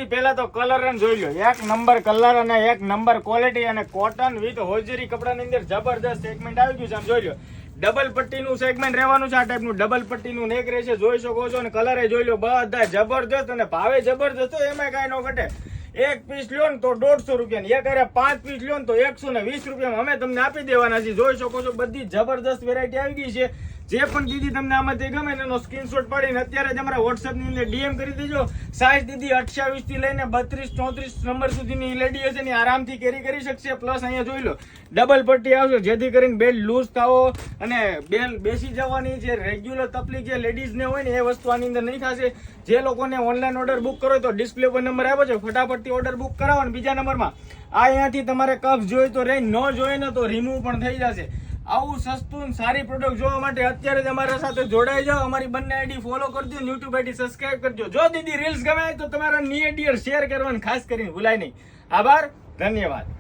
પહેલા તો કલર જોઈ લો, એક નંબર કલર અને એક નંબર ક્વોલિટી અને કોટન વિથ હોજરી કપડાની અંદર જબરદસ્ત સેગમેન્ટ આવી ગયું છે. આમ જોઈ લો, ડબલ પટ્ટીનું સેગમેન્ટ રહેવાનું છે. આ ટાઈપનું ડબલ પટ્ટીનું નેક રહેશે, જોઈ શકો છો. અને કલરે જોઈ લો, બધા જબરદસ્ત અને ભાવે જબરદસ્ત. એમાં કાંઈ ન ઘટે. એક પીસ લ્યો ને તો 150 રૂપિયા, એક અરે 5 પીસ લ્યો ને તો 120 રૂપિયામાં અમે તમને આપી દેવાના છીએ. જોઈ શકો છો, બધી જબરદસ્ત વેરાયટી આવી ગઈ છે. જે પણ દીદી તમને આમાંથી ગમે એનો સ્ક્રીનશોટ પાડીને અત્યારે જ અમારા WhatsApp ની અંદર DM કરી દેજો. સાઈઝ દીદી 28 થી લઈને 32 34 નંબર સુધીની લેડી હશે ને આરામથી કેરી કરી શકશે. પ્લસ અહીંયા જોઈ લો, ડબલ પટ્ટી આવશે, જેથી કરીને બેલ્ટ લૂઝ થાવો અને બેલ બેસી જવાની જે રેગ્યુલર તકલીફ જે લેડીઝ ને હોય ને એ વસ્તુ આની અંદર નહીં થશે. જે લોકોને ઓનલાઈન ઓર્ડર બુક કરો તો ડિસ્પ્લે પર નંબર આવ્યો છે, ફટાફટથી ઓર્ડર બુક કરાવો. અને બીજા નંબરમાં અહીંયાથી તમારે કફ જોઈએ તો રહી, ન જોઈએ ને તો રિમૂવ પણ થઈ જશે. આવું સસ્તું સારી પ્રોડક્ટ જોવા માટે અત્યારે જ અમારા સાથે જોડાઈ જાઓ. અમારી બંને આઈડી ફોલો કરજો, YouTube આઈડી સબસ્ક્રાઇબ કરજો. જો દીદી રીલ્સ ગમે તો તમારા નિયર ડિયર શેર કરવાનું ખાસ કરીને ભૂલાય નહીં. આભાર, ધન્યવાદ.